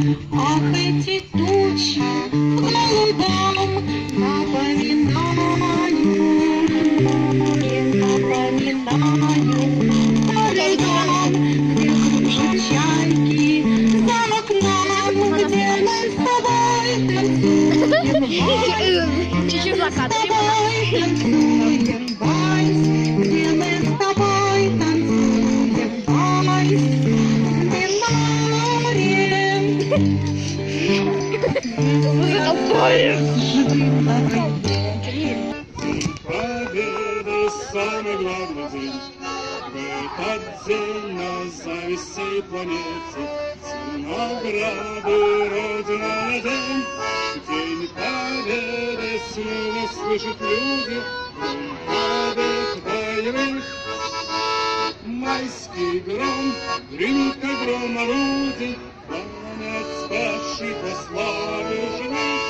Ах, эти тучи голубам напоминают, и напоминают старый дом, где кружат чайки за окном, где мы с тобой танцуем вальс, где мы с тобой танцуем вальс, где Победа самый главный день. Выход день на зависть всей планете. Награды Родина на день. День победы снова слышат люди. Побед боевых. Майский гром гремит, как гром орудий. Память спасших во славе живых.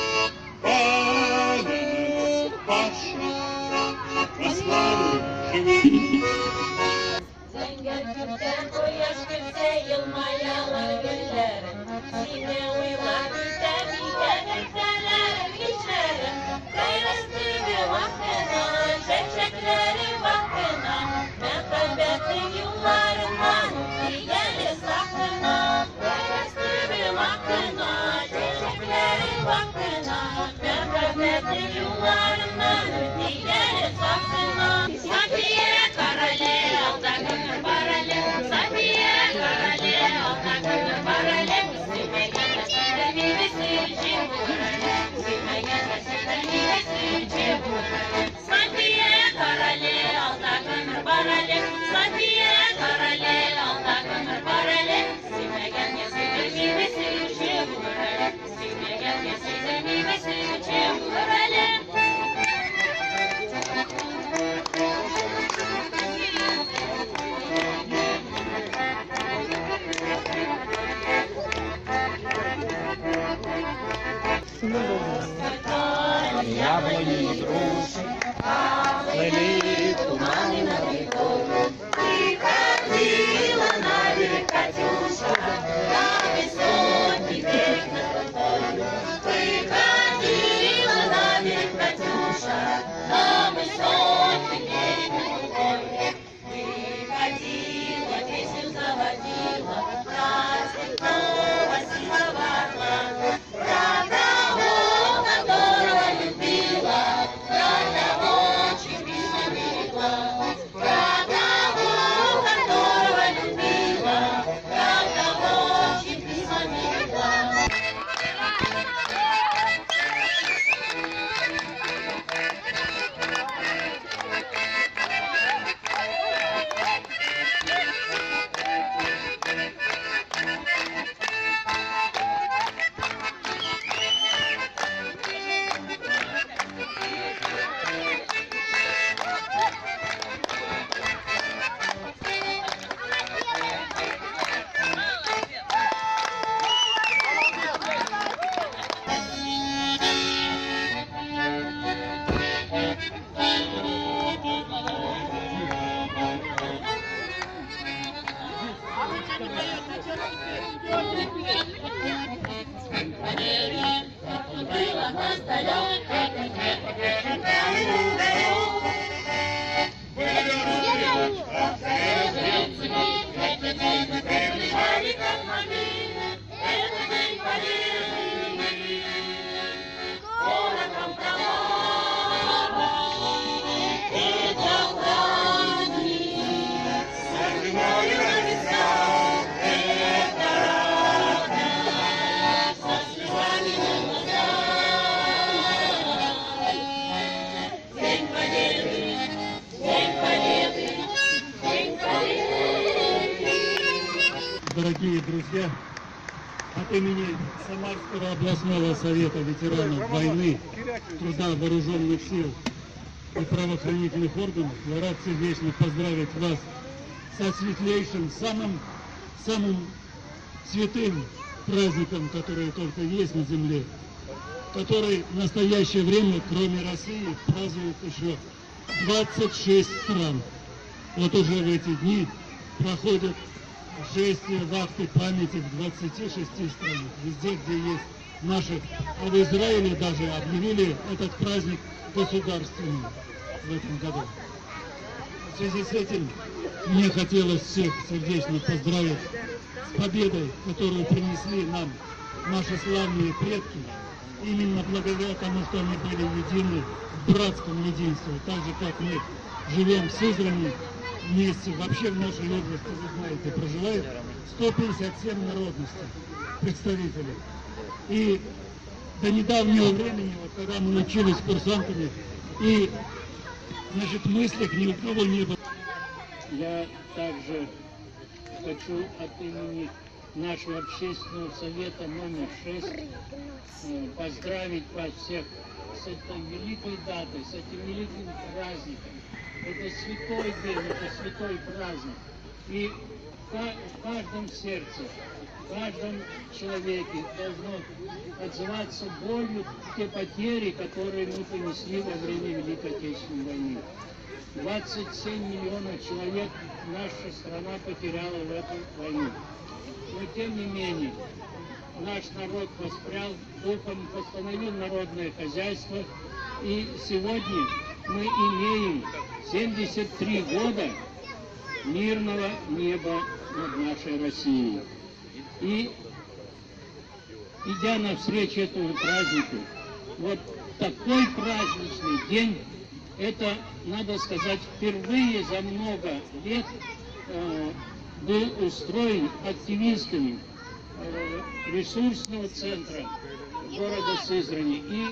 Память спасших во славе живых. Zengin koyaş gülse yılmayalar güllerim. Sine uylar tebrik ederler geçlerim. Gayrestimi vaktına, çiçekleri vaktına. Mehbettin yollarından diyeli saklına. Gayrestimi vaktına, çiçekleri vaktına. Mehbettin yollarından diyeli saklına. Safiye Karale alda gönül barale. Safiye Karale alda gönül barale. Silmeyen nesiller mivesi cimburale. Silmeyen nesiller mivesi cimburale. Safiye Karale alda gönül barale. Safiye Karale alda gönül barale. Silmeyen nesiller mivesi cimburale. Silmeyen nesiller mivesi cimburale. Яблони и груши, плыли туманы над рекой. Ты ходила на берег, Катюша, на высокий берег над рекой. Ты ходила на берег, Катюша, на высокий берег над рекой. Ты ходила, песню заводила, праздник новости заварла. Про того, которого любила, про того, чьи письма берегла. Про того, которого любила, про того, чьи письма берегла. Дорогие друзья, от имени Самарского областного совета ветеранов войны, труда вооруженных сил и правоохранительных органов, я рад сердечно поздравить вас со светлейшим, самым святым праздником, который только есть на земле, который в настоящее время, кроме России, празднует еще 26 стран. Вот уже в эти дни проходят 6 вахты памяти в 26 странах, везде, где есть наши. А в Израиле даже объявили этот праздник государственным в этом году. В связи с этим мне хотелось всех сердечно поздравить с победой, которую принесли нам наши славные предки, именно благодаря тому, что они были едины в братском единстве, так же, как мы живем в Сызрани вместе. Вообще в нашей области, вы знаете, проживает 157 народностей, представителей. И до недавнего времени, вот когда мы учились курсантами, и, значит, в мыслях ни у кого не было. Я также хочу от имени нашего общественного совета номер 6 поздравить вас всех с этой великой датой, с этим великим праздником. Это святой день, это святой праздник. И в каждом сердце, в каждом человеке должно отзываться болью те потери, которые мы понесли во время Великой Отечественной войны. 27 миллионов человек наша страна потеряла в эту войну. Но тем не менее, наш народ воспрял духом, восстановил народное хозяйство. И сегодня мы имеем 73 года мирного неба над нашей Россией. И идя навстречу этому празднику, вот такой праздничный день, это, надо сказать, впервые за много лет был устроен активистами ресурсного центра города Сызрани и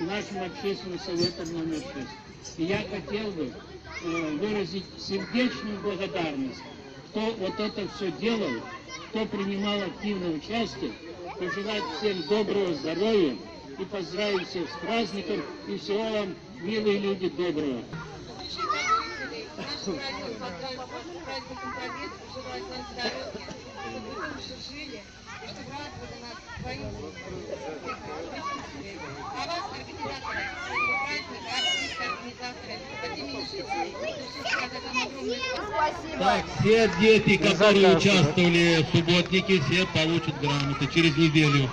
нашим общественным советом номер 6. И я хотел бы выразить сердечную благодарность, кто вот это все делал, кто принимал активное участие, пожелать всем доброго здоровья и поздравить всех с праздником, и всего вам, милые люди, доброго. Нашим родителям поздравить с праздником Победы, пожелать нам здоровья, чтобы вы лучше жили, и чтобы радовали нас своим присутствием. А вас, организаторы этого праздника, артисты, организаторы, от имени жителей, хочу сказать вам огромное спасибо. Так, все дети, которые участвовали в субботнике, все получат грамоты через неделю.